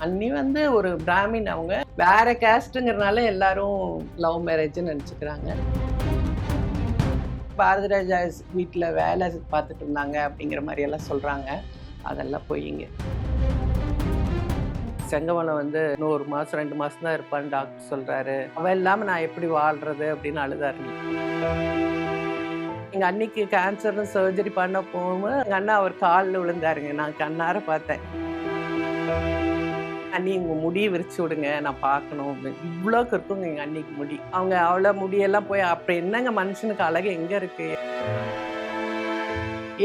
அண்ணி வந்து ஒரு பிராமின். அவங்க வேற கேஸ்ட்டுங்கிறனால எல்லாரும் லவ் மேரேஜ்னு நினச்சிக்கிறாங்க. பாரதிராஜா வீட்டில் வேலை பார்த்துட்டு இருந்தாங்க அப்படிங்கிற மாதிரி எல்லாம் சொல்கிறாங்க. அதெல்லாம் பொய்யுங்க. செங்கமலம் வந்து இன்னும் 1 மாதம் 2 மாதம் தான் இருப்பான்னு டாக்டர் சொல்கிறாரு. அவள் இல்லாமல் நான் எப்படி வாழ்கிறது அப்படின்னு அழுதாருங்க. எங்கள் அன்னிக்கு கேன்சர்னு சர்ஜரி பண்ண போகும்போது எங்கள் அண்ணா அவர் காலில் விழுந்தாருங்க. நான் கண்ணார பார்த்தேன். அண்ணி உங்க முடியை விரிச்சு விடுங்க, நான் பார்க்கணும் அப்படின்னு. இவ்வளோக்கு இருக்குங்க எங்கள் அன்னிக்கு முடி. அவங்க அவ்வளோ முடியெல்லாம் போய் அப்போ என்னங்க மனுஷனுக்கு அழகு எங்கே இருக்கு?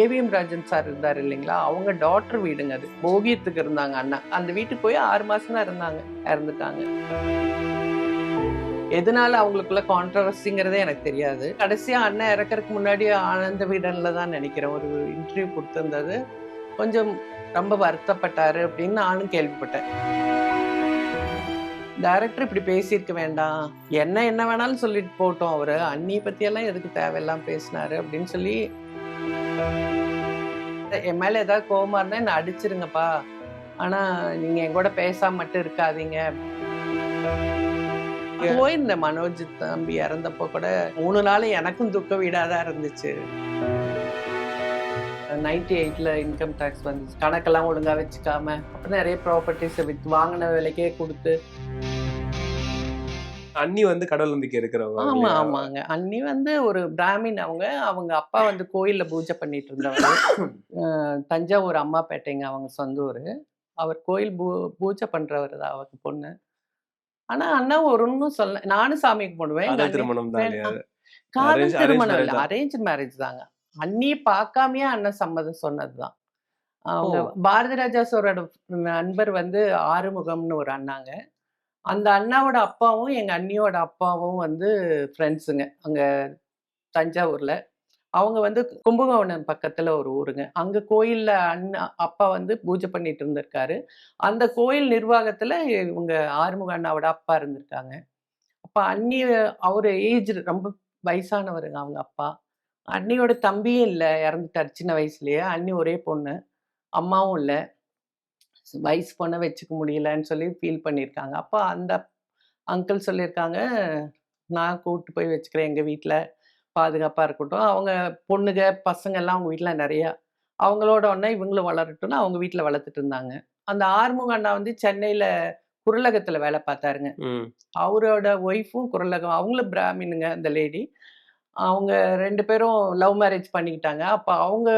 ஏவிஎம் ராஜன் சார் இருந்தார் இல்லைங்களா, அவங்க டாக்டர் வீடுங்க அது. போகியத்துக்கு இருந்தாங்க அண்ணா. அந்த வீட்டுக்கு போய் 6 மாசம் தான் இருந்தாங்க, இறந்துட்டாங்க. எதனால அவங்களுக்குள்ள கான்ட்ரவர்சிங்கிறதே எனக்கு தெரியாது. கடைசியா அண்ணன் இறக்கறதுக்கு முன்னாடி ஆனந்த வீடன்ல தான் நினைக்கிறேன் ஒரு இன்டர்வியூ கொடுத்துருந்தது. கொஞ்சம் ரொம்ப வருத்தப்பட்டாரு அப்படின்னு நானும் கேள்விப்பட்டேன். டைரக்டர் இப்படி பேசியிருக்க வேண்டாம், என்ன வேணாலும் சொல்லிட்டு போட்டோம், அவரு அண்ணி பத்தியெல்லாம் எதுக்கு தேவையெல்லாம் பேசினாரு அப்படின்னு சொல்லி. என் மேல ஏதாவது கோவமா இருந்தா என்ன அடிச்சிருங்கப்பா, ஆனா நீங்க என் கூட பேசாம மட்டும் இருக்காதீங்க. இந்த மனோஜ் தம்பி இறந்தப்போ கூட 3 நாள் எனக்கும் துக்க வீடாதான் இருந்துச்சு. 98ல இன்கம் டேக்ஸ் வந்துச்சு. கணக்கெல்லாம் ஒழுங்கா வச்சுக்காம அப்புறம் நிறைய ப்ராப்பர்ட்டிஸ் வித்து வாங்கின விலைக்கே கொடுத்து. அண்ணி வந்து கடவுள் நம்பிக்கை இருக்கிறவங்க. ஆமா ஆமாங்க. அண்ணி வந்து ஒரு பிராமின். அவங்க அப்பா வந்து கோயில்ல பூஜை பண்ணிட்டு இருந்தவர். தஞ்சாவூர் அம்மாப்பேட்டைங்க அவங்க சொந்த ஊர். அவர் கோயில் பூஜை பண்றவர் தான் அவங்க பொண்ணு. ஆனா அண்ணா ஒன்னும் சொல்ல. நானும் சாமி கும்பிடுவேன். காதல் திருமணம் இல்ல, அரேஞ்ச் மேரேஜ் தாங்க. அண்ணி பார்க்காமயே அண்ணன் சம்மதம் சொன்னதுதான். அவங்க பாரதிராஜா சாரோட நண்பர் வந்து ஆறுமுகம்னு ஒரு அண்ணாங்க. அந்த அண்ணாவோட அப்பாவும் எங்க அண்ணியோட அப்பாவும் வந்து ஃப்ரெண்ட்ஸுங்க அங்க தஞ்சாவூர்ல. அவங்க வந்து கும்பகோணம் பக்கத்துல ஒரு ஊருங்க. அங்க கோயில்ல அப்பா வந்து பூஜை பண்ணிட்டு இருந்திருக்காரு. அந்த கோயில் நிர்வாகத்துல இவங்க ஆறுமுக அண்ணாவோட அப்பா இருந்திருக்காங்க. அப்ப அண்ணி அவரு ஏஜ் ரொம்ப வயசானவருங்க அவங்க அப்பா. அண்ணியோட தம்பியும் இல்லை, இறந்துட்டாரு சின்ன வயசுலயே. அண்ணி ஒரே பொண்ணு, அம்மாவும் இல்லை. வயசு பொண்ணை வச்சுக்க முடியலன்னு சொல்லி ஃபீல் பண்ணியிருக்காங்க. அப்போ அந்த அங்கிள் சொல்லியிருக்காங்க, நான் கூப்பிட்டு போய் வச்சுக்கிறேன் எங்கள் வீட்டில், பாதுகாப்பாக இருக்கட்டும். அவங்க பொண்ணுங்க பசங்கள்லாம் அவங்க வீட்டில் நிறையா, அவங்களோட ஒன்றா இவங்களும் வளரட்டும்னு அவங்க வீட்டில் வளர்த்துட்டு இருந்தாங்க. அந்த ஆறுமுக அண்ணா வந்து சென்னையில் குரலகத்தில் வேலை பார்த்தாருங்க. அவரோட ஒய்ஃபும் குரலகம், அவங்களும் பிராமினுங்க அந்த லேடி. அவங்க 2 பேரும் லவ் மேரேஜ் பண்ணிக்கிட்டாங்க. அப்போ அவங்க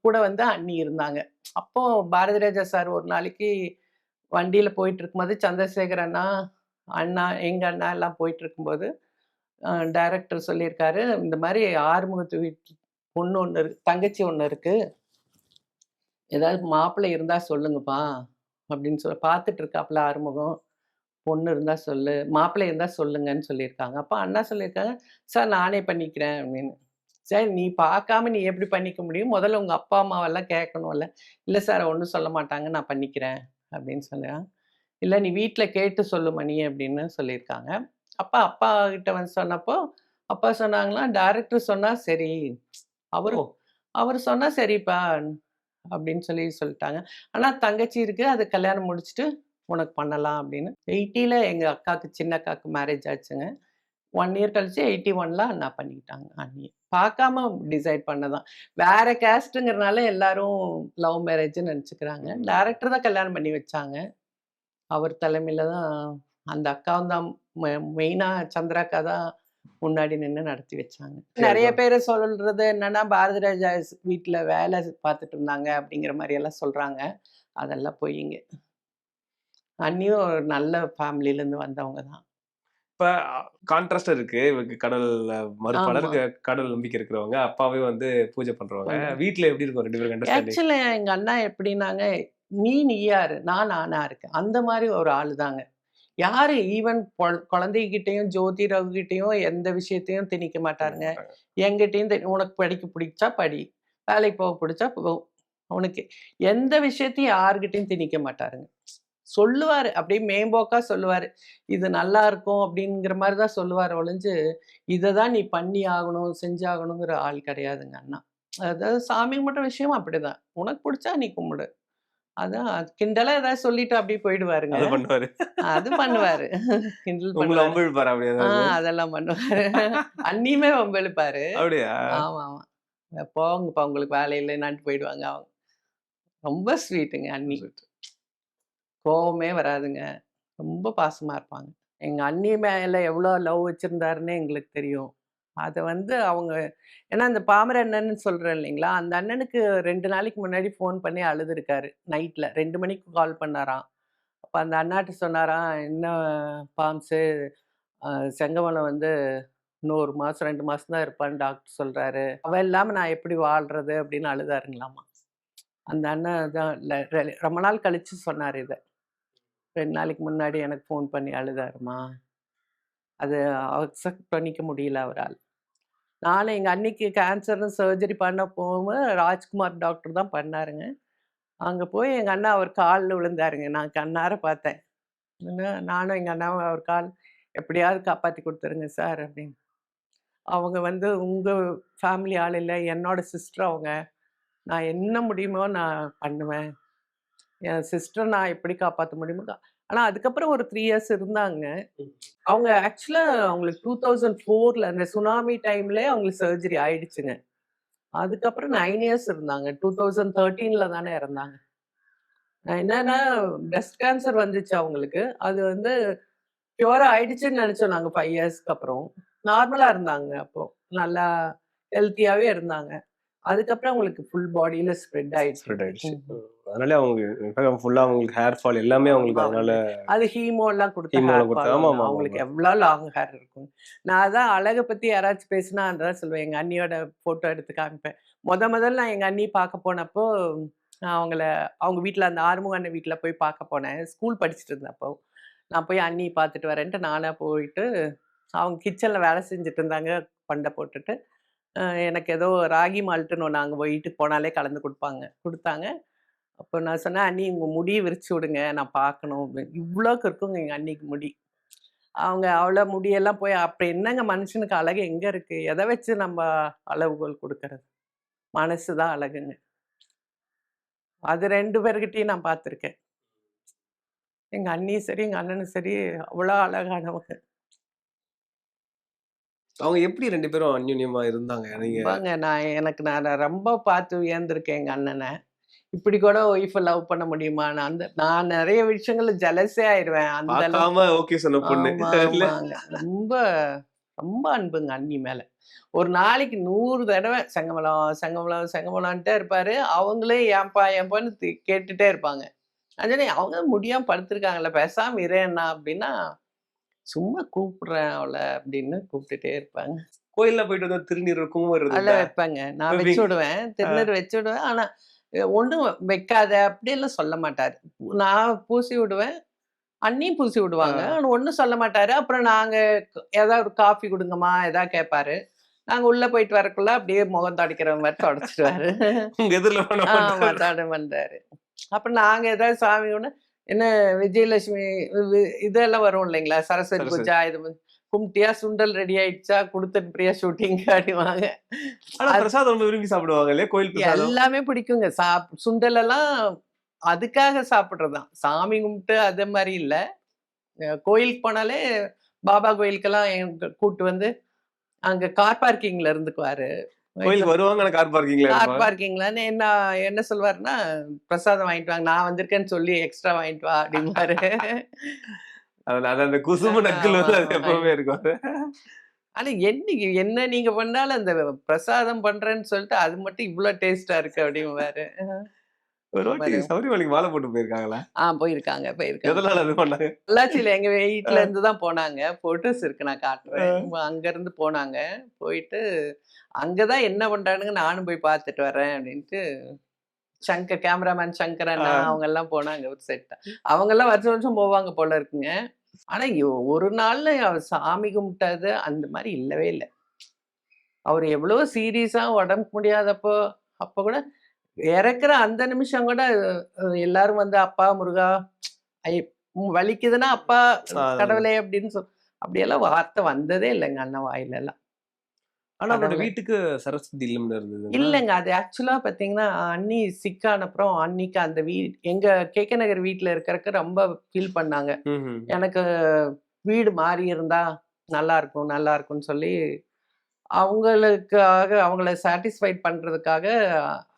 கூட வந்து அண்ணி இருந்தாங்க. அப்போ பாரதிராஜா சார் ஒரு நாளைக்கு வண்டியில போயிட்டு இருக்கும்போது சந்திரசேகர் அண்ணா, எங்க அண்ணா எல்லாம் போயிட்டு இருக்கும்போது டைரக்டர் சொல்லியிருக்காரு, இந்த மாதிரி ஆறுமுகத்து வீட்டு பொண்ணு ஒன்று இருக்கு, தங்கச்சி ஒன்று இருக்கு, ஏதாவது மாப்பிள்ளை இருந்தா சொல்லுங்கப்பா அப்படின்னு சொல்லி பார்த்துட்டு இருக்காப்புல ஆறுமுகம். பொண்ணு இருந்தா சொல்லு, மாப்பிள்ளை இருந்தா சொல்லுங்கன்னு சொல்லியிருக்காங்க. அப்போ அண்ணா சொல்லியிருக்காங்க, சார் நானே பண்ணிக்கிறேன் அப்படின்னு. சரி, நீ பார்க்காம நீ எப்படி பண்ணிக்க முடியும்? முதல்ல உங்க அப்பா அம்மாவெல்லாம் கேட்கணும்ல. இல்லை சார் ஒன்றும் சொல்ல மாட்டாங்க, நான் பண்ணிக்கிறேன் அப்படின்னு சொன்னேன். இல்லை நீ வீட்டில் கேட்டு சொல்லு மணி அப்படின்னு சொல்லியிருக்காங்க. அப்பா கிட்ட வந்து சொன்னப்போ அப்பா சொன்னாங்களா, டைரக்டர் சொன்னா சரி, அவர் சொன்னா சரிப்பா அப்படின்னு சொல்லிட்டாங்க. ஆனால் தங்கச்சி இருக்கு, அது கல்யாணம் முடிச்சுட்டு உனக்கு பண்ணலாம் அப்படின்னு. 80ல எங்க அக்காவுக்கு, சின்ன அக்காவுக்கு மேரேஜ் ஆச்சுங்க. 1 இயர் கழிச்சு 81ல அண்ணா பண்ணிக்கிட்டாங்க. அண்ணி பார்க்காம டிசைட் பண்ணதான். வேற கேஸ்ட்டுங்கிறனால எல்லாரும் லவ் மேரேஜ்னு நினச்சிக்கிறாங்க. டைரக்டர் தான் கல்யாணம் பண்ணி வச்சாங்க. அவர் தலைமையில தான். அந்த அக்காவும் தான் மெயினா, சந்திராக்கா தான் முன்னாடி நின்று நடத்தி வச்சாங்க. நிறைய பேர் சொல்றது என்னன்னா, பாரதிராஜா வீட்டில் வேலை பார்த்துட்டு இருந்தாங்க அப்படிங்கிற மாதிரி எல்லாம் சொல்றாங்க. அதெல்லாம் பொய்யுங்க. அண்ணியும் ஒரு நல்ல ஃபேமிலியிலேருந்து வந்தவங்க தான். இப்ப கான்ட்ராஸ்ட் இருக்கு. இவருக்கு கடவுள் மறுப்பாளருக்கு கடவுள் நம்பிக்கை இருக்கிறவங்க, அப்பாவே வந்து பூஜை பண்றவங்க. வீட்ல எப்படி இருக்கும் 2 பேரும் அண்டர்ஸ்டாண்டிங்? ஆக்சுவலி எங்க அண்ணா எப்படின்னாங்க, நீ யாரு, நான் நானா இருக்கேன், அந்த மாதிரி ஒரு ஆளு தாங்க. யாரு ஈவன் குழந்தைகிட்டையும் ஜோதி ரகுகிட்டையும் எந்த விஷயத்தையும் திணிக்க மாட்டாருங்க. என்கிட்டையும் உனக்கு படிக்க பிடிச்சா படி, வேலைக்கு போக பிடிச்சா போ, உனக்கு எந்த விஷயத்தையும் யாருக்கிட்டையும் திணிக்க மாட்டாருங்க. சொல்லுவாரு, அப்படியே மேம்போக்கா சொல்லுவாரு, இது நல்லா இருக்கும் அப்படிங்கிற மாதிரி தான் சொல்லுவார் ஒழிஞ்சு, இதை தான் நீ பண்ணி ஆகணும் செஞ்சாகணுங்கிற ஆள் கிடையாதுங்க அண்ணா. அதாவது சாமி கும்பிட்ற விஷயமும் அப்படிதான், உனக்கு பிடிச்சா நீ கும்பிடு, அதான் கிண்டலா ஏதாவது சொல்லிட்டு அப்படியே போயிடுவாருங்க. அது பண்ணுவாரு. அது பண்ணுவாரு. கிண்டல் உங்கள பண்ணுவாரு. வம்பிழுப்பாரா அப்படி ஏதாவது? அதெல்லாம் பண்ணுவாரு. அண்ணியுமே வம்பிழுப்பாரு. அப்படியா? ஆமாமா. போங்கப்பா உங்களுக்கு வேலை இல்லைன்னான்ட்டு போயிடுவாங்க அவங்க. ரொம்ப ஸ்வீட்டுங்க அண்ணி. கோவமே வராதுங்க. ரொம்ப பாசமா இருப்பாங்க. எங்க அண்ணி மேல எவ்வளோ லவ் வச்சிருந்தாருன்னு எங்களுக்கு தெரியும். அத வந்து அவங்க ஏன்னா அந்த பாமர அண்ணன்னு சொல்றேன் இல்லைங்களா? அந்த அண்ணனுக்கு 2 நாளைக்கு முன்னாடி ஃபோன் பண்ணி அழுதுருக்காரு. நைட்ல 2 மணிக்கு கால் பண்ணாராம். அப்ப அந்த அண்ணாட்ட சொன்னாராம், "என்ன பாம்ஸு அ செங்கமலம் வந்து இன்னும் 1 மாசம், 2 மாசம் தான் இருப்பான்னு டாக்டர் சொல்றாரு. அவ இல்லாம நான் எப்படி வாழ்றது?" அப்படின்னு அழுதாருங்களாமா. அந்த அண்ணன் தான் ரொம்ப நாள் கழிச்சு சொன்னாரு இத. 2 நாளைக்கு முன்னாடி எனக்கு ஃபோன் பண்ணி அழுதாருமா. அது அக்செப்ட் பண்ணிக்க முடியல அவரால. நானும் எங்க அண்ணிக்கு கேன்சர்ன்னு சர்ஜரி பண்ண போவும் ராஜ்குமார் டாக்டர் தான் பண்ணாருங்க. அங்க போய் எங்க அண்ணா அவர் கால்ல விழுந்தாருங்க. நான் கண்ணார பார்த்தேன். நானும் எங்க அண்ணாவும் அவர் கால் எப்படியாவது காப்பாத்தி குடுத்துருங்க சார் அப்படின்னு. அவங்க வந்து உங்க ஃபேமிலி ஆள் இல்ல. என்னோட சிஸ்டர் அவங்க. நான் என்ன முடியுமோ நான் பண்ணுவேன். என் சிஸ்டர நான் எப்படி காப்பாத்த முடியுமோ ஆனா அதுக்கப்புறம் ஒரு 3 இயர்ஸ் இருந்தாங்க. அவங்க ஆக்சுவலா அவங்களுக்கு 2004ல அந்த சுனாமி டைம்லயே அவங்களுக்கு சர்ஜரி ஆயிடுச்சுங்க. அதுக்கப்புறம் 9 இயர்ஸ் இருந்தாங்க. 2013ல தானே இறந்தாங்க. என்னன்னா பிரஸ்ட் கேன்சர் வந்துச்சு அவங்களுக்கு. அது வந்து க்யூர் ஆயிடுச்சுன்னு நெனச்சோம் நாங்க 5 இயர்ஸ்க்கு அப்புறம். நார்மலா இருந்தாங்க அப்போ. நல்லா ஹெல்த்தியாவே இருந்தாங்க. அதுக்கப்புறம் அவங்களுக்கு ஃபுல் பாடியில ஸ்ப்ரெட் ஆயிடுச்சு. ஸ்ப்ரெட் ஆயிடுச்சு. அதனால அவங்க ஃபுல்லா அவங்களுக்கு ஹேர் ஃபால் எல்லாமே அவங்களுக்கு ஆமா அதனால அது ஹீமோலாம் குடுத்த ஹீமோலாம் ஹேர் குடுத்து ஃபால் ஆமாமாமா. அவங்களுக்கு எவ்ளோ லாங் ஹேர் இருக்கும். நான் அதான் அழக பத்தி யாராச்சும் பேசினா அதான் சொல்லுவேன். எங்க அண்ணியோட ஃபோட்டோ எடுத்து காமிப்பேன். முதல்ல நான் எங்க அண்ணி பார்க்க போனப்போ, நான் அவங்க வீட்ல அந்த ஆறுமுக அண்ணன் வீட்ல போய் பார்க்க போனேன். ஸ்கூல் படிச்சுட்டு இருந்தேன் அப்போ. நான் போய் அண்ணி பார்த்துட்டு வரேன்ட்டு நானா போயிட்டு, அவங்க கிச்சன்ல வேலை செஞ்சுட்டு இருந்தாங்க பண்ட போட்டுட்டு. அ எனக்கு ஏதோ ராகி மால்ட்டுன்னு ஒண்ணு அங்க வீட்டுக்கு போனாலே கலந்து குடுத்தாங்க. அப்போ நான் சொன்னேன், "அண்ணி உங்க முடிய விரிச்சு விடுங்க. நான் பார்க்கணும்." அப்படின்னு. இவ்வளோக்கு இருக்குங்க எங்க அண்ணிக்கு முடி. அவங்க அவ்வளோ முடியெல்லாம் போய் அப்ப என்னங்க மனுஷனுக்கு அழகு எங்க இருக்கு? எத வச்சு நம்ம அளவுகோல் குடுக்கறது? மனசு தான் அழகுங்க. அது 2 பேர்கிட்டயும் நான் பார்த்துருக்கேன். எங்க அண்ணியும் சரி, எங்க அண்ணனும் சரி அவ்வளோ அழகானவங்க. அவங்க எப்படி 2 பேரும் அந்யோன்யமா இருந்தாங்க? நீங்க ரொம்பங்க நான் ரொம்ப பார்த்து வியந்திருக்கேன் எங்க அண்ணன. இப்படி கூட ஒய்ஃப லவ் பண்ண முடியுமான்னு. நான் நெறைய விஷயங்கள்ல ஜெலஸே ஆயிருவேன். அந்த அளவுக்கு. பார்க்காம ஓகே சொன்ன பொண்ணு. இல்ல? ஆமாங்க. ரொம்ப ரொம்ப அன்புங்க அண்ணி மேல. ஒரு நாளைக்கு 100 தடவ செங்கமலம், செங்கமலம், செங்கமலம்ன்ட்டே இருப்பாரு. அவங்களே ஏன்பா, ஏன்பான்னு கேட்டுட்டே இருப்பாங்க. நான் சொன்னேன், "அவங்க தான் முடியாம படுத்துருக்காங்கல்ல, பேசாம இரேன்னா" அப்படின்னா, "சும்மா கூப்பிடுறேன் அவள" அப்படின்னு கூப்பிட்டுட்டே இருப்பாங்க. கோயில்ல போயிட்டு வந்தா திருநீர், குங்குமம் அதெல்லாம் இருந்தா வைப்பேங்க. நான் வச்சு வைப்பீங்க. விடுவேன். ஆ. திருநீர் வச்சு விடுவேன். ஆனா, ஒண்ணும் வைக்காத அப்படியெல்லாம் சொல்ல மாட்டாரு. நான் பூசி விடுவேன். அண்ணியும் பூசி ஆ. விடுவாங்க. ஆனா ஒண்ணும் சொல்ல மாட்டாரு. அப்புறம் நாங்க ஏதாவது ஒரு காஃபி குடுங்கம்மா, ஏதாவது கேட்பாரு. நாங்க உள்ள போயிட்டு வரக்குள்ள அப்படியே முகம் துடைக்கிற மாரி தொடச்சுருவாரு. உங்க எதிர்ல பண்ண ஆமா மாட்டாரு. தொட மாட்டாரு. அப்புறம் நாங்க ஏதாவது சாமி கும்பிட என்ன விஜயலட்சுமி இதெல்லாம் வரும் இல்லைங்களா? சரஸ்வதி சரஸ்வதி. பூஜா இது கும்பிட்டியா? சுண்டல் ரெடி ஆயிடுச்சா? குடுத்து அனுப்புறியா ஷூட்டிங்க்கு அப்படிம்பாங்க. ஆனா அது பிரசாதம் ரொம்ப விரும்பி சாப்பிடுவாங்க இல்லையா? கோயில் பிரசாதம். எல்லாமே பிடிக்குங்க. சுண்டல் எல்லாம் அதுக்காக சாப்பிடுறது தான். சாமி கும்பிட்டு அது மாரி இல்ல. கோயிலுக்கு போனாலே பாபா கோயிலுக்கெல்லாம் கூட்டு வந்து அங்க கார் பார்க்கிங்ல இருந்துக்குவாரு. கோயிலுக்கு வருவாங்க. ஆனா கார் பார்க்கிங்ல கார் இருப்பாங்க. பார்க்கிங்லன்னு என்ன என்ன சொல்வாருன்னா, "பிரசாதம் வாங்கிட்டு வாங்க. நான் வந்திருக்கேன்னு சொல்லி எக்ஸ்ட்ரா வாங்கிட்டு வா" அப்படிம்பாரு. அதுல அது அந்த குசும்பு நக்கல் ஆமா, வந்து அது ஆமா. எப்பவுமே இருக்கும். ஆனா என்ன நீங்க பண்ணாலும் அந்த பிரசாதம் பண்றேன்னு சொல்லிட்டு, அது மட்டும் இவ்ளோ டேஸ்ட்டா இருக்கு அப்படிம்பாரு. ஒரு இந்த வாட்டி மாரி சபரிமலைக்கு மாலை போட்டு போயிருக்காங்களா? போயிருக்காங்க. எதனால அது பண்ணாங்க? பொள்ளாச்சியில எங்க அ, வீட்ல இருந்து தான் போனாங்க. ஃபோட்டோஸ் இருக்கு நான் காட்டுறேன். அ. அங்கருந்து போனாங்க. போயிட்டு, அங்க தான் என்ன பண்றானுங்க நானும் போய் பார்த்துட்டு வரேன் அப்டின்ட்டு, கேமராமேன் சங்கர் அண்ணா ஆ. அவங்கலாம் போனாங்க ஒரு செட்டா. அவங்கலாம் வருஷம் வருஷம் போவாங்க போல இருக்குங்க. ஆனா ஒரு நாள்ல அவர் சாமி கும்பிட்டது அந்த மாரி இல்லவே இல்ல. அவரு எவ்வளவோ சீரியஸா உடம்புக்கு முடியாதப்போ, அப்ப கூட இறக்குற அந்த நிமிஷம் கூட எல்லாரும் வந்து "அப்பா முருகா, ஐ வலிக்குதுன்னா அப்பா அதான். கடவுளே" அப்படின்னு அப்படியெல்லாம் வார்த்தை வந்ததே இல்லைங்க அண்ணன் வாயிலலாம். ஆனா அவரோட கடவுளே. வீட்டுக்கு சரஸ்வதி இல்லம்னு இருந்ததுங்களா? இல்லங்க. அது ஆக்சுவலா பார்த்தீங்கன்னா, அண்ணி சிக்கான அப்புறம் அன்னிக்கு அந்த எங்க கேகே நகர் வீட்ல இருக்கறக்கு ரொம்ப ஃபீல் பண்ணாங்க. ம்ஹ்ம். எனக்கு வீடு மாறி இருந்தா நல்லாருக்கும், நல்லாருக்கும்ன்னு சொல்லி, அவங்களுக்காக அவங்கள சாட்டிஸ்ஃபைட் பண்றதுக்காக,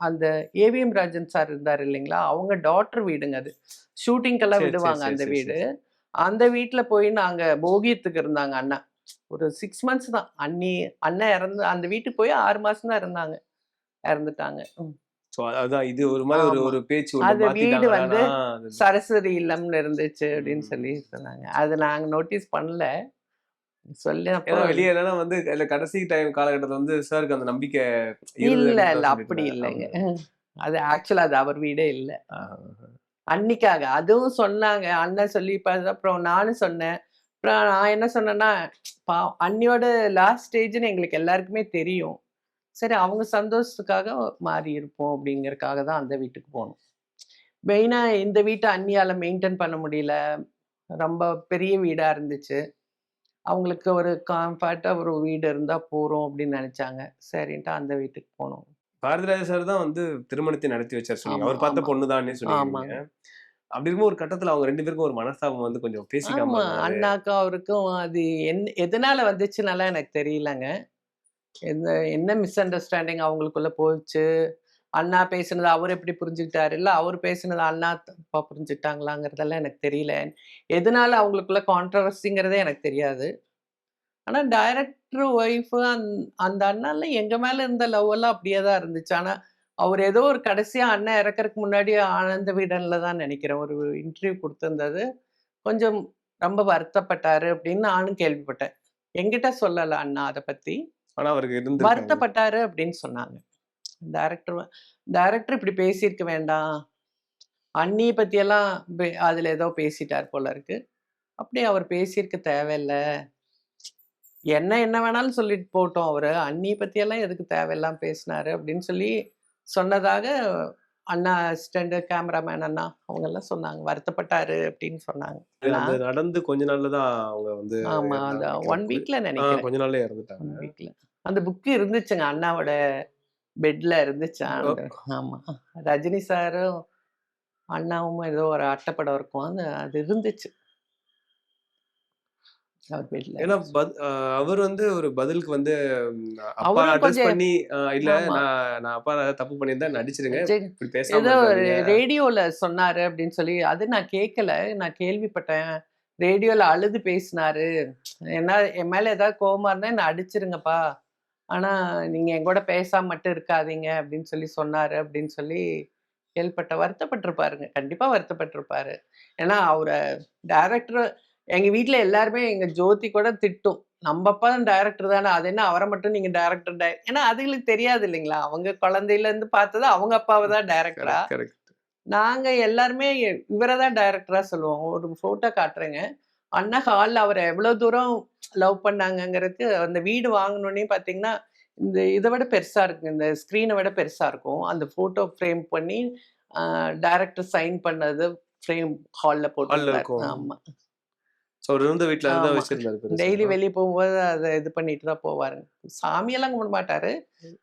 அந்த ஏவிஎம் ராஜன் சார் இருந்தாரு இல்லைங்களா? அவங்க டாட்டர் வீடுங்க அது. ஷூட்டிங்க்கெல்லாம் சரி, சரி, விடுவாங்க சரி, அந்த சரி, வீடு. சரி. அந்த வீட்ல போய் நாங்க போகியத்துக்கு இருந்தாங்க அண்ணா. ஒரு 6 மந்த்ஸ் தான். அண்ணன் இறந்து அந்த வீட்டுக்கு போய் 6 மாசம் தான் இருந்தாங்க. இறந்துட்டாங்க. ம். ஸோ அதான் இது ஒரு மாரி ஒரு ஆமா. ஒரு பேச்சு ஒண்ணு அது வீடு வந்து மாத்திட்டாங்களான்னா அது சரஸ்வதி இல்லம்னு இருந்துச்சு அப்படின்னு சொல்லி ம். சொன்னாங்க. அது நாங்க நோட்டீஸ் பண்ணல. ஏன்னா சொன்னப்போ வெளிய என்னன்னா வந்து இல்ல கடைசி டைம் காலகட்டத்துல வந்து சாருக்கு அந்த நம்பிக்கை இருந்தது இல்ல, அப்படின்னு இல்ல. தான் சொல்லிட்டு அப்படி இருந்தேன். இல்லைங்க. அது ஆக்சுவலா அது அவர் வீடே இல்ல. ஆஹா. அன்னிக்காக. அதுவும் சொன்னாங்க. அண்ணன் சொல்லி அப்புறம் நானும் சொன்னேன். அப்புறம் நான் என்ன சொன்னேன்னா, அண்ணியோட லாஸ்ட் ஸ்டேஜ்ன்னு எங்களுக்கு எல்லாருக்குமே தெரியும். சரி அவங்க சந்தோஷத்துக்காக மாறி இருப்போம் அப்படிங்கிறதுக்காக தான் அந்த வீட்டுக்கு போனோம். மெயினா இந்த வீட்ட அண்ணியால மெயின்டெயின் பண்ண முடியல. ரொம்ப பெரிய வீடா இருந்துச்சு. அவங்களுக்கு ஒரு கம்ஃபர்ட்டா ஒரு வீடு இருந்தா போறோம் அப்படின்னு நெனச்சாங்க. சரின்ட்டு அந்த வீட்டுக்கு போனோம். பாரதிராஜா சார் தான் வந்து திருமணத்தை நடத்தி வச்சார் சொன்னீங்க. ஆமா, அவர் பார்த்த ஆமா. பொண்ணு தான்னே சொன்னீங்க நீங்க. ஆமாங்க. அப்படி இருக்கும்போது ஒரு கட்டத்துல அவங்க 2 பேருக்கும் ஒரு மனஸ்தாபம் வந்து கொஞ்சம் பேசிக்காம ஆமா. இருந்தது. அண்ணாக்கும் அவருக்கும் அது எதனால வந்துச்சுன்னலாம் எனக்கு தெரியலங்க. என்ன மிஸ் அண்டர்ஸ்டாண்டிங் அவங்களுக்குள்ள போச்சு. அண்ணா பேசுனத அவரு எப்படி புரிஞ்சுக்கிட்டாரு? இல்ல அவரு பேசுனத அண்ணா தப்பா புரிஞ்சுக்கிட்டாங்களாங்கிறதெல்லாம் எனக்கு தெரியல. எதனால அவங்களுக்குள்ள கான்ட்ரோவர்சிங்கிறதே எனக்கு தெரியாது. ஆனா டைரக்டர் ஒய்ஃப் அந்த அண்ணாலாம் எங்க மேல இருந்த லவ் எல்லாம் அப்படியே தான் இருந்துச்சு. ஆனா, அவரு ஏதோ ஒரு கடைசியா அண்ணன் இறக்கறக்கு முன்னாடி ஆனந்த விகடன்ல தான் நெனைக்கிறேன். ஒரு இன்டர்வியூ குடுத்திருந்தது. கொஞ்சம் ரொம்ப வருத்தப்பட்டாரு அப்படின்னு நானும் கேள்விப்பட்டேன். என்கிட்ட சொல்லல அண்ணா அத பத்தி. ஆனா அவருக்கு இருந்திருக்காங்க. வருத்தப்பட்டாரு அப்படின்னு சொன்னாங்க. டைரக்டர் டைரக்டர் இப்படி பேசியிருக்க வேண்டாம். அண்ணிய பத்தியெல்லாம் அதுல ஏதோ பேசிட்டார் போல இருக்கு. அப்படி அவர் பேசியிருக்க தேவையில்ல. என்ன வேணாலும் சொல்லிட்டு போகட்டும் அவரு. அண்ணிய பத்தியெல்லாம் எதுக்கு தேவையில்லாம பேசினாரு அப்படின்னு சொல்லி சொன்னதாக அண்ணா அசிஸ்டன்ட், கேமராமேன் அண்ணா அவங்கலாம் சொன்னாங்க. வருத்தப்பட்டாரு அப்படின்னு சொன்னாங்க. ஆனா அந்த நடந்து கொஞ்ச நாள்ல தான் அவங்க வந்து ஆமா. அந்த இறந்தாங்கன்னு நெனைக்கிறேன். 1 வீக்ல நெனைக்கிறேன். கொஞ்ச நாள்லயே இறந்துட்டாங்க. 1 வீக்ல. அந்த புக் இருந்துச்சுங்க. அண்ணாவோட பெட்ல இருந்துச்சு. அந்த ஓ! ஆமா. ரஜினி சாரும், அண்ணாவும் ஏதோ ஒரு அட்டைப்படம் இருக்கும். அது இருந்துச்சு. அவர் பெட்ல ஏன்னா இருந்துச்சு. அவர் வந்து ஒரு பதிலுக்கு வந்து அப்பா அவரும் அட்ரஸ் கொஞ்சம் பண்ணி இல்ல ஆமா. நான் அப்பா ஏதாவது தப்பு பண்ணியிருந்தா நடிச்சிருங்க. ஜெ இப்படி பேசாம ஏதோ இருக்காதீங்க. ரேடியோல சொன்னாரு அப்படின்னு சொல்லி, அது நான் கேட்கல. நான் கேள்விப்பட்டேன். ரேடியோல அழுது பேசினாரு. என்ன என் மேல ஏதாவது கோவமா இருந்தா என்ன அடிச்சுருங்கப்பா. ஆனா நீங்க என் கூட பேசாம மட்டும் இருக்காதீங்க அப்படின்னு சொல்லி சொன்னாரு அப்படின்னு சொல்லி கேள்விப்பட்டேன். வருத்தப்பட்டுருப்பாருங்க. கண்டிப்பா வருத்தப்பட்டுருப்பாரு. ஏன்னா அவர டைரக்டர் எங்க வீட்ல எல்லாருமே எங்க ஜோதி கூட திட்டும். "நம்ப அப்பா டைரக்டர் தானே. அது என்ன அவர மட்டும் நீங்க டைரக்டர் ஏன்னா அதுகளுக்கு தெரியாது இல்லைங்களா? அவங்க குழந்தையிலேருந்து பார்த்தது அவங்க அப்பாவ தான் டைரக்டரா. Correct, correct. நாங்க எல்லாருமே இவர தான் டைரக்டரா சொல்லுவோம். ஒரு ஃபோட்டோ காட்டுறேங்க. அண்ணா ஹால்ல அவர எவ்வளோ தூரம் லவ் பண்ணாங்கங்கிறதுக்கு அந்த வீடு வாங்குனோனே பார்த்தீங்கன்னா, இத விட பெருசா இருக்குங்க. இந்த ஸ்க்ரீன விட பெருசா இருக்கும். அந்த ஃபோட்டோ ஃப்ரேம் பண்ணி அ டைரக்டர் சைன் பண்ணது ஃப்ரேம் ஹால்ல ஹால்ல போட்டிருந்தாரு. இருக்கும். ஆமா. ஸோ அவரு இருந்த வீட்ல அதுதான் ஆமா. வச்சிருந்தாரு பெருசா. டெய்லி வெளிய போகும்போது அத இது பண்ணிட்டு தான் போவாருங்க. சாமியெல்லாம் கும்பிட மாட்டாரு.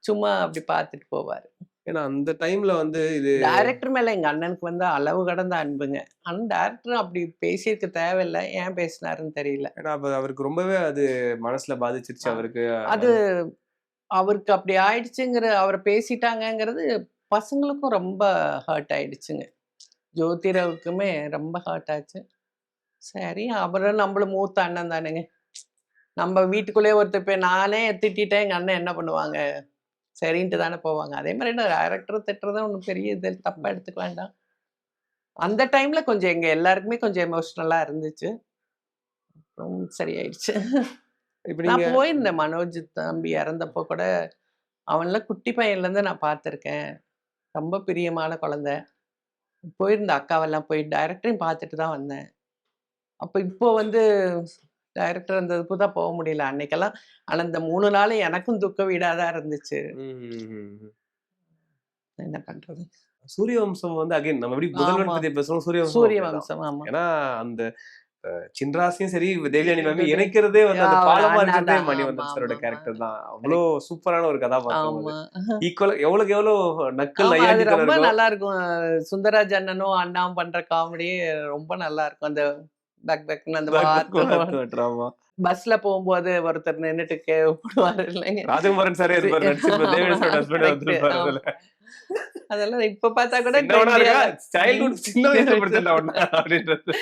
சும்மா அப்படி பார்த்துட்டு போவாரு. ஏன்னா அந்த டைம்ல வந்து இது டைரக்டர் மேல எங்க அண்ணனுக்கு வந்து அளவு கடந்த அன்புங்க. ஆனா டைரக்டர் அப்படி பேசியிருக்க தேவையில்ல. ஏன் பேசினாருன்னு தெரியல. ஏன்னா அப்ப அவருக்கு ரொம்பவே அது மனசுல பாதிச்சிருச்சு அ அவருக்கு. அது அவருக்கு அப்படி ஆயிடுச்சுங்கிற அவர பேசிட்டாங்கங்கிறது பசங்களுக்கும் ரொம்ப ஹர்ட் ஆயிடுச்சுங்க. ஜோதிராவுக்குமே ரொம்ப ஹர்ட் ஆச்சு. சரி அவரும் நம்மளும் மூத்த அண்ணன் தானேங்க. நம்ம வீட்டுக்குள்ளேயே ஒருத்தர் போய் நானே திட்டிட்டேன் எங்க அண்ணன் என்ன பண்ணுவாங்க? சரின்ட்டு தானே போவாங்க. அதே மாரி டைரக்டர் திட்டுறத ஒண்ணும் பெரிய இது தப்பா எடுத்துக்க வேண்டாம். அந்த டைம்ல கொஞ்சம் எங்க எல்லாருக்குமே கொஞ்சம் எமோஷனலா இருந்துச்சு. அப்புறம் சரியாயிடுச்சு. இப்ப நீங்க நான் போயிருந்தேன் மனோஜ் தம்பி இறந்தப்போ கூட, அவன்லாம் குட்டி பையன்லேருந்து நான் பார்த்துருக்கேன். ரொம்ப பிரியமான குழந்தை. போயிருந்தேன் அக்காவெல்லாம் போய் டைரக்டரையும் பார்த்துட்டு தான் வந்தேன். அப்ப இப்போ வந்து டைரக்டர் இருந்ததுக்கு தான் போ முடியல. அன்னைக்கெல்லாம் ஆனா இந்த 3 நாளும் எனக்கும் துக்க வீடா தான் இருந்துச்சு. ம். என்ன பண்றது? சூரியவம்சம் வந்து அகைன் நம்ம எப்படி முதல்வன் ஆமா. பத்தி பேசுறோம், சூரியவம்சம் சூரிய அப்படிதான். வம்சம். ஆமா. ஏன்னா அந்த சின்ராசியும் சரி தேவயானி மேம் இணைக்கிறதே வந்து அந்த ஒரு பாலமா அண்ணா இருக்கிறதே தான். ஆமா மணிவண்ணன் சாரோட ஆமாமா. கேரக்டர் தான். அவ்வளோ சூப்பரான ஒரு கதாபாத்திரம் அது. ஆமா. ஈக்குவலா எவ்வளவுக்கு எவ்வளவு நக்கல் ஆமா. அது நையாண்டித்தனம் ரொம்ப இருக்கோ நல்லா இருக்கும். சுந்தரராஜ் அண்ணனும், அண்ணாவும் பண்ற காமெடி ரொம்ப நல்லா இருக்கும். அந்த பக் பக்ன்னு அந்த வார்த்தை ட்ராமா. பஸ்ல போகும்போது ஒருத்தர் நின்னுட்டு போடுவாரு இல்லைங்க. ராஜகுமாரன் சாரே இருப்பாரு நடிச்சிருப்பாரு. தேவயானி சாரோட ஆமா ஹஸ்பண்ட் கரெக்ட். வந்திருப்பாரு ஆமா. அதுல. அதெல்லாம் இப்ப பார்த்தா கூட சின்னவனா ட்ரெண்டியா இருக்கா, தான். சைல்ட்ஹுட் சின்ன வயசுல படிச்சேன்டா உன்ன அப்படின்றது.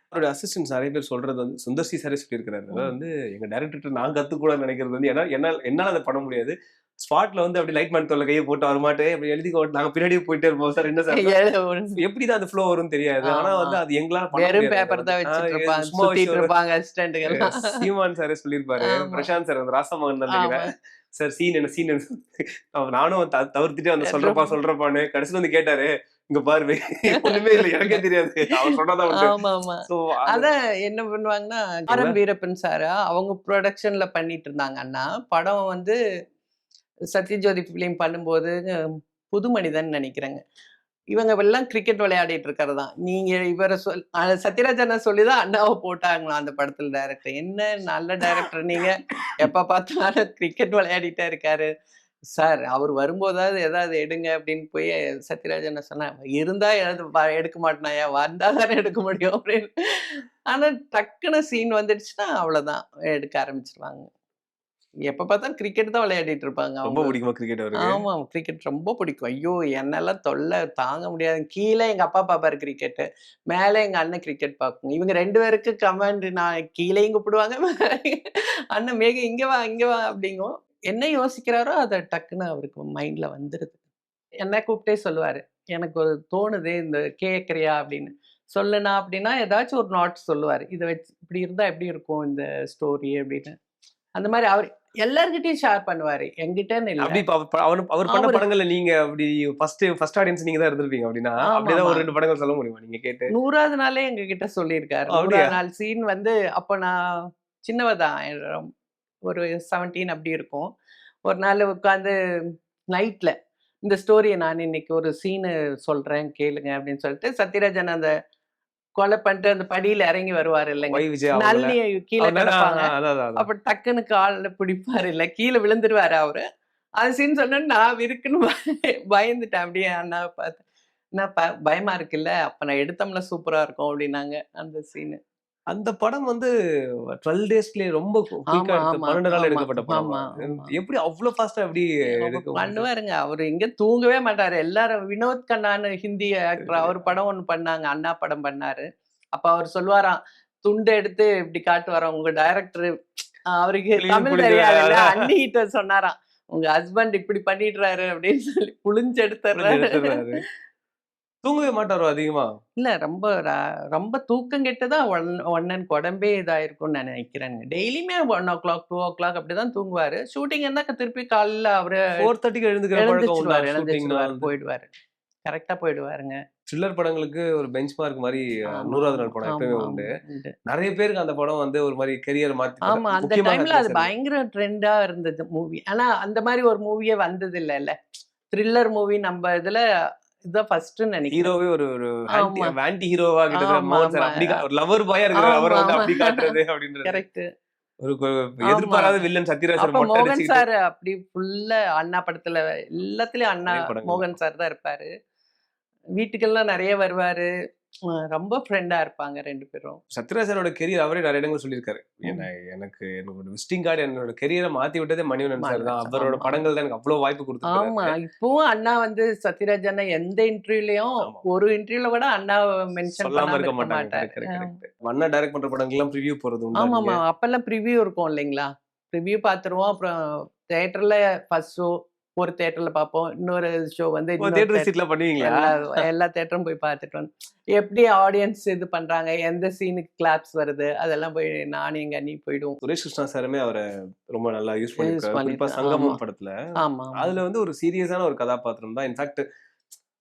அவருடைய அசிஸ்டன்ட்ஸ் நிறைய பேர் சொல்றது வந்து சுந்தர் சி சாரே சொல்லியிருக்கிறாரு. அதாவது வந்து எங்க டைரக்டர் நான் கத்துக்கூடாதுன்னு நினைக்கிறது வந்து என்னால அதை பண்ண முடியாது. ஸ்பாட்ல வந்து அப்படி லைட் மேன் தோல்ல கையை போட்டு அவர் மாட்டே அப்படி எழுதிக்கோ நாங்க பின்னாடியே போயிட்டே இருப்போம் சார். என்ன சார் எப்படிதான் அந்த ஃப்ளோ வரும்னு தெரியாது. ஆனா ஆமா. வந்து அது எங்களால பண்ண வெறும் முடியாது. பேப்பர் தான் வச்சுட்டு இருப்பாங்க. சும்மா சுத்திட்டு விஷயம் இருப்பாங்க அசிஸ்டன்ட்கெல்லாம். சீமான் சாரே சொல்லியிருப்பாரு. ஆமா. பிரசாந்த் சார் அந்த ராசமகன் நினைக்கிறேன். ஆமா. சார் சீன் என்ன நானும் தவிர்த்துட்டு அந்த சொல்றப்பான்னு கடைசியில வந்து கேட்டாரு. இங்க பாரு ஒண்ணுமே இல்ல எனக்கே தெரியாது. அவர் சொன்னதான் உண்டு. ஆமாமா. சோ அதான் என்ன பண்ணுவாங்கன்னா, ஆர்.எம். வீரப்பன் சாரா அவங்க புரொடக்ஷன்ல பண்ணிட்டு இருந்தாங்க அண்ணா. படம் வந்து சத்யஜோதி ஃபிலிம் பண்ணும்போது புது மனிதன் நெனைக்கிறேங்க. இவங்க எல்லாம் கிரிக்கெட் விளையாடிட்டு இருக்கிறது தான். நீங்க இவர சத்யராஜ் அண்ணா சொல்லி தான் அண்ணாவ போட்டாங்களாம் அந்த படத்துல டைரக்டர். என்ன நல்ல டைரக்டர் நீங்க. எப்ப பார்த்தாலும் கிரிக்கெட் விளையாடிட்டே இருக்காரு. சார் அவர் வரும்போதாவது ஏதாவது எடுங்க அப்படின்னு போய் சத்யராஜ் அண்ணா சொன்னாங்க. இருந்தா எடுக்க மாட்டேனாயா? வந்தா தானே எடுக்க முடியும் அப்படின்னு. ஆனா டக்குனு சீன் வந்துடுச்சுன்னா அவ்வளோதான் எடுக்க ஆரம்பிச்சுருவாங்க. எப்ப பார்த்தாலும் கிரிக்கெட் தான் விளையாடிட்டு இருப்பாங்க ரொம்ப அவங்க. பிடிக்குமா கிரிக்கெட் அவருக்கு? ஆமா. கிரிக்கெட் ரொம்ப பிடிக்கும். ஐயோ! என்னெல்லாம் தொல்ல தாங்க முடியாது. கீழ எங்க அப்பா பார்ப்பாரு கிரிக்கெட்டு. மேல எங்க அண்ணன் கிரிக்கெட் பார்க்குங்க. இவங்க 2 பேருக்கு கமாண்ட் நான் கீழயும் கூப்பிடுவாங்க. அண்ணன் மேக இங்க வா, இங்க வா அப்படிங்கும். என்ன யோசிக்கிறாரோ அத டக்குன்னு அவருக்கு மைண்ட்ல வந்துருது. என்ன கூப்பிட்டே சொல்லுவாரு. எனக்கு ஒரு தோணுது இந்த கேட்கறியா அப்படின்னு. சொல்லுண்ணா அப்படின்னா ஏதாச்சும் ஒரு நாட் சொல்லுவாரு. இத வச்சு இப்படி இருந்தா எப்படி இருக்கும் இந்த ஸ்டோரி அப்படின்னு. அந்த மாரி அவரு எல்லார்கிட்டயும் ஷேர் பண்ணுவாரு. என்கிட்டன்னு இல்ல. அப்படி இப்ப அவர் பண்ண அவரு படங்கள்ல நீங்க அப்படி ஃபர்ஸ்ட் ஆடியன்ஸ் நீங்க தான் இருந்திருப்பீங்க அப்படின்னா, அப்படியே ஏதாவது ஆமாமா. ஒரு 2 படங்கள் சொல்ல முடியுமா நீங்க கேட்டு? 100வது நாளே எங்ககிட்ட சொல்லியிருக்காரு. அப்படியா? 100வது நாள் சீன் வந்து அப்ப நான் சின்னவ தான். ஒரு 17 அப்படி இருக்கும். ஒரு நாள் உட்காந்து நைட்ல இந்த ஸ்டோரிய நான் இன்னைக்கு ஒரு சீனு சொல்றேன் கேளுங்க அப்படின்னு சொல்லிட்டு, சத்யராஜன் அந்த கொலை பண்ணிட்டு அந்த படியில இறங்கி வருவாரு இல்லைங்க. ஒய் விஜய் அவங்கள நளினி கீழ அவர் கிடப்பாங்க. அதான் அதான் அதான். அப்ப டக்குன்னு கால்ல பிடிப்பாரு இல்ல. கீழ விழுந்துருவாரு அவரு. அது சீன் சொன்னோனே நான் விருக்குன்னு பயந்துட்டேன் அப்படியே அண்ணாவ பார்த்து. என்ன பயமா இருக்குல்ல? அப்ப நான் எடுத்தோம்ல சூப்பரா இருக்கும் அப்டின்னாங்க அந்த சீனு. அந்த படம் வந்து 12 டேஸ்லயே ரொம்ப குயிக்கா ஆமா, எடுத்து ஆமா, 12 நாள்ல ஆமா, எடுக்கப்பட்ட படமா ஆமா, அது? ஆமா. எப்படி அவ்ளோ ஃபாஸ்ட்டா எப்படி அவரு எடுக்க முடிஞ்சது? பண்ணுவாருங்க. அவரு எங்க தூங்கவே மாட்டாரு. எல்லாரும் வினோத் கண்ணான்னு ஹிந்தி ஆக்டர் அவர் படம் ஒண்ணு பண்ணாங்க. அண்ணா படம் பண்ணாரு. அப்ப அவரு சொல்லுவாராம், துண்ட எடுத்து இப்டி காட்டுவாராம். உங்க டைரக்டர் அவருக்கு கிளீன் தமிழ் புளிஞ்ச தெரியாதுல்ல. அண்ணிகிட்ட சொன்னாராம். உங்க ஹஸ்பண்ட் இப்டி பண்ணிடுறாரு அப்டின்னு சொல்லி புளிஞ்சு புளிஞ்சு எடுத்துடுறாரு. எடுத்துடுறாரு. தூங்கவே மாட்டாரோ அதிகமா? இல்ல ரொம்ப தூக்கம் கெட்டு தான் ஒன்னனுக்கு உடம்பே இதாயிருக்கும்னு நான் நினைக்கிறேங்க. டெய்லியுமே 1:00, 2:00 அப்படிதான் தூங்குவாரு. ஷூட்டிங் இருந்தா திருப்பி காலைல அவரு 4:30க்கு எழுந்துக்கிற பழக்கம் உண்டா ஷூட்டிங்னா எழுந்திரிச்சுருவாரு, வந்து? போயிடுவாரு. கரெக்ட்டா போயிடுவாருங்க. த்ரில்லர் படங்களுக்கு ஒரு பெஞ்ச்மார்க் மாரி ஆமா, 100வது ஆமா, நாள் படம் எப்பவுமே ஆமா, உண்டு. ஆமா. உண்டு. நெறைய பேருக்கு அந்த படம் வந்து ஒரு மாரி கரியர் மாத்தி ஆமா. அந்த முக்கியமா டைம்ல அது ஹத்ராஸ் இருக்கு. பயங்கர ட்ரெண்டா இருந்தது மூவி. ஆனா அந்த மாரி ஒரு மூவியே வந்தது இல்லல்ல. த்ரில்லர் மூவி நம்ம இதுல இதுதான் ஃபர்ஸ்ட்டுன்னு நெனைக்கிறேன். ஹீரோவே ஒரு ஒரு ஆமா. ஆன்டி ஹீரோவா கிட்டத்தட்ட ஆமா, மோகன் சார் ஆமா. அப்படி ஒரு லவர் பாயா இருக்கிறாரு. அவர ஆமா, வந்து ஆமா. அப்படி காட்டுறது அப்படின்றது. கரெக்ட்டு. ஒரு ஆமா. எதிர்பாராத வில்லன் சத்யராஜ் சார் அப்ப மொட்டை மோகன் அடிச்சுக்கிட்டு சார் அப்படி ஃபுல்லா அண்ணா படத்துல எல்லாத்துலயும் அண்ணா நிறைய படங்கள்ல. மோகன் சார் தான் இருப்பாரு. வீட்டுக்கெல்லாம் நெறைய வருவாரு. ரொம்ப ஃப்ரெண்டா இருப்பாங்க 2 பேரும். சத்யராஜ் சாரோட கெரியர் அவரே நிறைய இடங்கள் சொல்லியிருக்காரு. ம். எனக்கு என்னோட விசிட்டிங் கார்டு என்னோட கெரியரை மாத்தி விட்டதே மணிவண்ணன் சார் தான். மனோஜ். அவரோட ஆமா, ஆமா. படங்கள் தான் எனக்கு அவ்வளவு வாய்ப்பு ஆமா. கொடுத்துருக்காரு. இப்பவும் அண்ணா வந்து சத்யராஜ் அண்ணா எந்த இன்டர்வியூலயும் ஆமா. ஒரு இன்டர்வியூல கூட அண்ணாவ மென்ஷன் சொல்லாம பண்ணாம இருக்க இருக்க மாட்டாங்க. மாட்டாரு. கரெக்ட். அண்ணா டைரக்ட் பண்ற படங்கள்லாம் ப்ரிவ்யூ போறது உண்டா நீங்க? ஆமாமா. அப்பல்லாம் ப்ரிவ்யூ இருக்கும் இல்லைங்களா? ப்ரிவ்யூ பார்த்துருவோம். அப்புறம் தியேட்டர்ல ஃபர்ஸ்ட் ஷோ ஒரு தியேட்டர்ல பார்ப்போம். இன்னொரு ஷோ வந்து ஓ இன்னொரு தியேட்டர் விசிட்லாம் பண்ணுவீங்களா? எல்லா எல்லா தியேட்டரும் போய் பார்த்துட்டு எப்படி ஆடியன்ஸ் இது பண்றாங்க, எந்த சீனுக்கு கிளாப்ஸ் வருது, அதெல்லாம் போய் நானும் எங்க அண்ணியும் போயிடுவோம். சுரேஷ் கிருஷ்ணா சாருமே அவர ரொம்ப நல்லா யூஸ் யூஸ் பண்ணியிருக்காரு. குறிப்பா பண்ணிட்டு ஆமா. சங்கமம் படத்துல. ஆமா, ஆமா. அதுல வந்து ஒரு சீரியஸான ஒரு கதாபாத்திரம் தான். இன்ஃபாக்ட்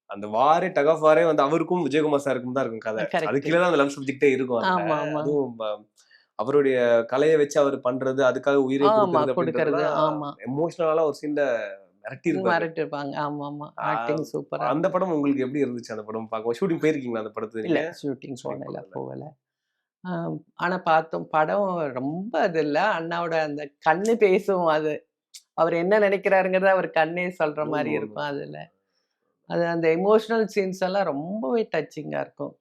அந்த வாரே டக் ஆஃப் வாரே வந்து அவருக்கும் விஜயகுமார் சாருக்கும் தான் இருக்கும் கதை. அது கரெக்ட். கீழ தான் அந்த லவ் சப்ஜெக்ட்டே இருக்கும் அதுல. ஆமா, ஆமா. அதுவும் அவருடைய கலைய வச்சு அவர் பண்றது, அதுக்காக உயிரை ஆமா. குடுக்கறது குடுக்கறது. அப்படின்றதெல்லாம் ஆமா. எமோஷனலா ஒரு சீன்ல மிரட்டியிருப்பாரு. மிரட்டிருப்பாங்க. ஆமாமா. ஆ ஆக்டிங் சூப்பரா அந்த இருக்கும். படம் உங்களுக்கு எப்படி இருந்துச்சு அந்த படம் பார்க்கும்போது? ஷூட்டிங் போயிருக்கீங்களா அந்த படத்துக்கு இல்ல நீங்க? ஷூட்டிங் ஷூட்டிங் போனல, போனதில்ல. போகல. ஆனா பார்த்தோம். படம் ரொம்ப அது இல்ல. அண்ணாவோட அந்த கண்ணு பேசும் அது. அவர் என்ன நினைக்கிறாருங்கிறத அவர் கண்ணே சொல்ற மாரி ஆமா, ஆமா. இருக்கும் அதுல. அது அந்த எமோஷனல் சீன்ஸ் எல்லாம் ரொம்பவே டச்சிங்கா இருக்கும்.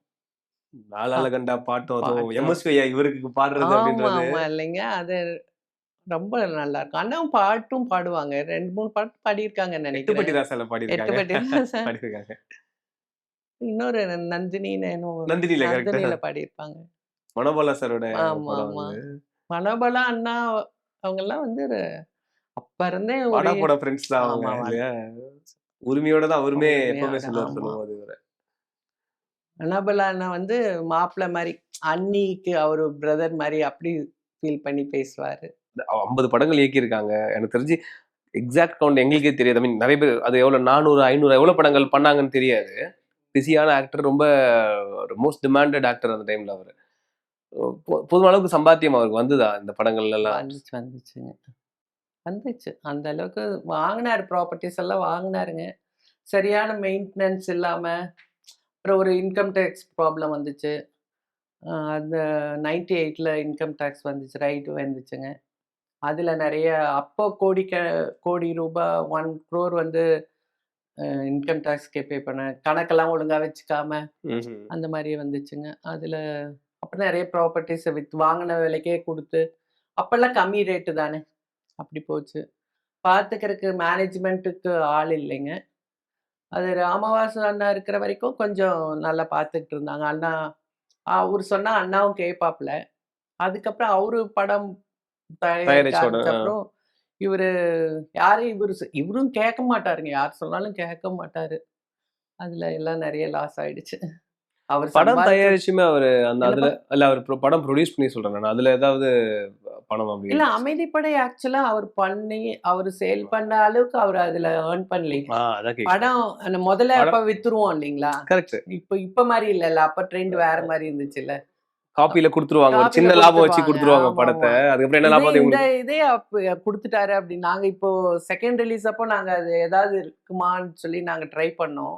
பா "நாலால கண்டா" பாட்டும் அதுவும் பாட்டும். எம்எஸ்வி ஐயா இவருக்கு பாடுறது ஆமா, அப்படின்றது ஆமா இல்லைங்க. அது ரொம்ப நல்லாருக்கும். அண்ணாவும் பாட்டும் பாடுவாங்க. 2, 3 பாட்டு பாடியிருக்காங்கன்னு நெனைக்கிறேன். எட்டுப்பட்டி ராசால பாடியிருக்காங்க. எட்டுப்பட்டி பாடியிருக்காங்க. இன்னொரு நந்தினின்னு என்னமோ நந்தினில கரெக்ட்டா. நந்தினில பாடியிருப்பாங்க. மனோபாலா சாரோட ஆமா, படம் ஆமா. அது. மனோபலா அண்ணா அவங்கலாம் வந்து அப்ப இருந்தே வாடா ஒரே போடா ஃப்ரெண்ட்ஸ் தான் அவங்க ஆமா. இல்லையா? உரிமையோட தான் அவருமே எப்பவுமே உரிமையோட சொல்லுவாரு ஆமா. சொல்லும்போது இவர. மனோபலா அண்ணா வந்து மாப்பிள மாரி, அண்ணிக்கு அவரு பிரதர் மாரி அப்படி ஃபீல் பண்ணி பேசுவாரு. 50 படங்கள் இயக்கியிருக்காங்க. எனக்கு தெரிஞ்சு எக்ஸாக்ட் கவுண்ட் எங்களுக்கே தெரியாது. ஐ மீன் நெறைய பேர் அது எவ்வளோ 400, 500 எவ்வளோ படங்கள் பண்ணாங்கன்னு தெரியாது. பிஸியான ஆக்டர் ரொம்ப மோஸ்ட் டிமாண்டட் ஆக்டர் அந்த டைம்ல அவரு. போதுமான அளவுக்கு சம்பாத்தியம் அவருக்கு வந்துதா இந்த படங்கள்லலாம்? வந்துச்சு, வந்துச்சுங்க. வந்துச்சு. அந்த அளவுக்கு வாங்குனாரு ப்ராப்பர்ட்டீஸ் எல்லாம் வாங்குனாருங்க. சரியான மெயின்டனன்ஸ் இல்லாம, அப்புறம் ஒரு இன்கம் டேக்ஸ் ப்ராப்ளம் வந்துச்சு. அந்த 98ல இன்கம் டேக்ஸ் வந்துச்சு. ரைட் வந்துச்சுங்க. அதுல நெறைய அப்போ கோடி ரூபா 1 crore வந்து இன்கம் டேக்ஸ்க்கே பே பண்ணேன். கணக்கெல்லாம் ஒழுங்கா வச்சுக்காம, ம்ஹ்ம். அந்த மாரி வந்துச்சுங்க. அதுல அப்புறம் நெறைய ப்ராப்பர்ட்டீஸ வித்து வாங்குன விலைக்கே குடுத்து, அப்பல்லாம் கம்மி ரேட்டு தானே! அப்படி போச்சு. பாத்துக்கிறதுக்கு மேனேஜ்மென்ட்டுக்கு ஆள் இல்லைங்க. அது ராமவாசு அண்ணா இருக்கிற வரைக்கும் கொஞ்சம் நல்லா பாத்துக்கிட்டு இருந்தாங்க. அண்ணா அவரு சொன்னா அண்ணாவும் கேட்பாப்ல. அதுக்கப்புறம் அவரு படம் தயாரிக்க தயாரிச்சோட ஆரம்பிச்ச அப்புறம், இவரு யாரையும் இவரும் கேட்க மாட்டாருங்க. யார் சொன்னாலும் கேட்க மாட்டாரு. அதுல எல்லாம் நெறைய லாஸ் ஆயிடுச்சு. அவரு படம் சம்பாதிச்சது தயாரிச்சுமே அவரு அந்த அதுல என்னப்பா? இல்ல அவரு படம் ப்ரொடியூஸ் பண்ணி சொல்றேன் நானு. அதுல ஏதாவது பணம் அப்படி இல்ல இருந்துச்சு. அமைதிப்படை ஆக்சுவலா அவர் பண்ணி, அவரு சேல் பண்ண அளவுக்கு அவரு அதுல ஏர்ன் பண்ணலைங்க. அதான் கேட்கிறேன். படம் அந்த முதல்ல அப்ப படம் வித்துருவோம் இல்லீங்களா? கரெக்ட். இப்ப மாரி இல்லல்ல. அப்ப ட்ரெண்ட் வேற மாரி இருந்துச்சுல்ல. காப்பில குடுத்துருவாங்க. ஒரு காப்பில சின்ன லாபம் வச்சு குடுத்துருவாங்க. குடுத்துருவாங்க படத்த. ஆமாமா. அதுக்கப்புறம் என்ன இதே லாபம் அது இந்த உங்களுக்கு இதே குடுத்துட்டாரு அப்படின்னு நாங்க இப்போ செகண்ட் ரிலீஸ் அப்போ நாங்க அது ஏதாவது இருக்குமான்னு சொல்லி நாங்க ட்ரை பண்ணோம்.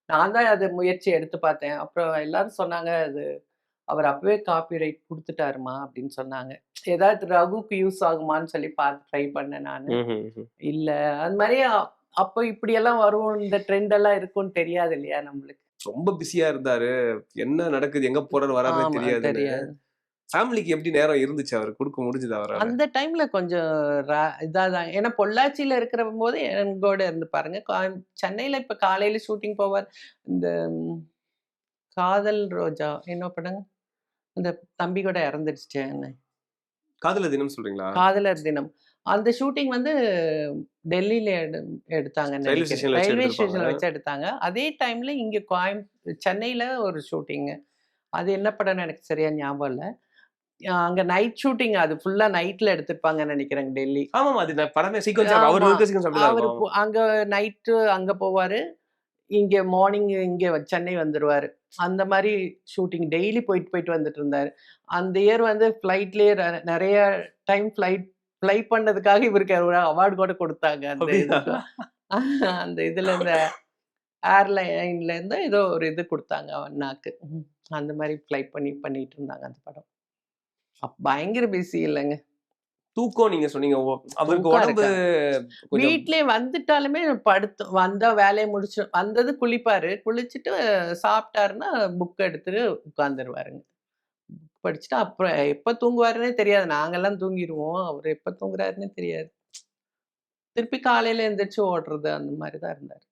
நான் தான் அது முயற்சி எடுத்து பார்த்தேன். அப்புறம் எல்லாரும் சொன்னாங்க, "அது அவர் அப்பவே காப்பி ரைட் குடுத்துட்டாருமா" அப்படின்னு சொன்னாங்க. ஏதாவது ரகுக்கு யூஸ் ஆகுமான்னு சொல்லி பார்த்து ட்ரை பண்ணேன் நானு. ம்ஹ்ம். இல்ல. அது மாரி அப்போ இப்படியெல்லாம் வரும், இந்த ட்ரெண்ட் எல்லாம் இருக்கும்னு தெரியாது இல்லையா நம்மளுக்கு. ரொம்ப பிஸியா இருந்தாரு. என்ன நடக்குது? எங்க போறாரு? வராருன்னே ஆமா தெரியாதுன்னு. தெரியாது. ஃபேமிலிக்கு எப்படி நேரம் இருந்துச்சு அவருக்கு? குடுக்க முடிஞ்சதா அவரால? அந்த டைம்ல கொஞ்சம் இதா தான். ஏன்னா பொள்ளாச்சியில இருக்கிறபோது எங்கூட இருந்து பாருங்க. சென்னையில இப்ப காலையில ஷூட்டிங் போவார். இந்த ம், காதல் ரோஜா என்ன படங்க? அந்த தம்பி கூட இறந்துடுச்சேன்னு. காதலர் தினம் சொல்றீங்களா? காதலர் தினம். அந்த ஷூட்டிங் வந்து டெல்லியில எடுத்தாங்கன்னு ரயில்வே நெனைக்கிறேன். ஸ்டேஷன்ல வச்சு ரயில்வே எடுத்திருப்பாங்க. ஸ்டேஷன்ல வச்சு எடுத்தாங்க. அதே டைம்ல இங்க சென்னையில ஒரு ஷூட்டிங்கு. அது என்ன படம்னு எனக்கு சரியா ஞாபகம் இல்ல. அங்க நைட் ஷூட்டிங் அது ஃபுல்லா நைட்ல எடுத்திருப்பாங்கன்னு நெனைக்கிறேங்க டெல்லி. ஆமாமா. அது நான் படமே சீக்வென்ஸா அவர் ஆமா. இருக்கிற சீக்வென்ஸ் அப்படிதான் அவரு இருக்கும். அங்க நைட்டு அங்க போவாரு. இங்க மார்னிங் இங்க சென்னை வந்துருவாரு. அந்த மாரி ஷூட்டிங் டெய்லி போயிட்டு, போயிட்டு வந்துட்டு இருந்தாரு. அந்த இயர் வந்து ஃப்ளைட்லயே நெறைய டைம் ஃப்ளை பண்ணதுக்காக இவருக்கு ஒரு அவார்ட் கூட குடுத்தாங்க. அந்த அப்படியா? இதுக்கு. அந்த இதுல இந்த ஏர்லைன்ல இருந்து ஏதோ ஒரு இது குடுத்தாங்க அண்ணாக்கு. அந்த மாரி ஃப்ளை பண்ணிட்டு இருந்தாங்க அந்த படம். பயங்கர பிஸி இல்லங்க. தூக்கம் நீங்க சொன்னீங்க. அவருக்கு தூக்கம் உடம்பு இருக்காது. கொஞ்சம் வீட்லயே வந்துட்டாலுமே வந்தா வேலைய முடிச்சு வந்தது குளிப்பாரு. குளிச்சுட்டு சாப்பிட்டாருன்னா, புக் எடுத்துட்டு உட்காந்துருவாருங்க. படிச்சுட்டு அப்புறம் எப்ப தூங்குவாருன்னே தெரியாது. நாங்கலாம் தூங்கிருவோம். அவரு எப்ப தூங்குறாருன்னே தெரியாது. திருப்பி காலையில எந்திரிச்சு ஓடுறது அந்த மாரி தான் இருந்தாரு.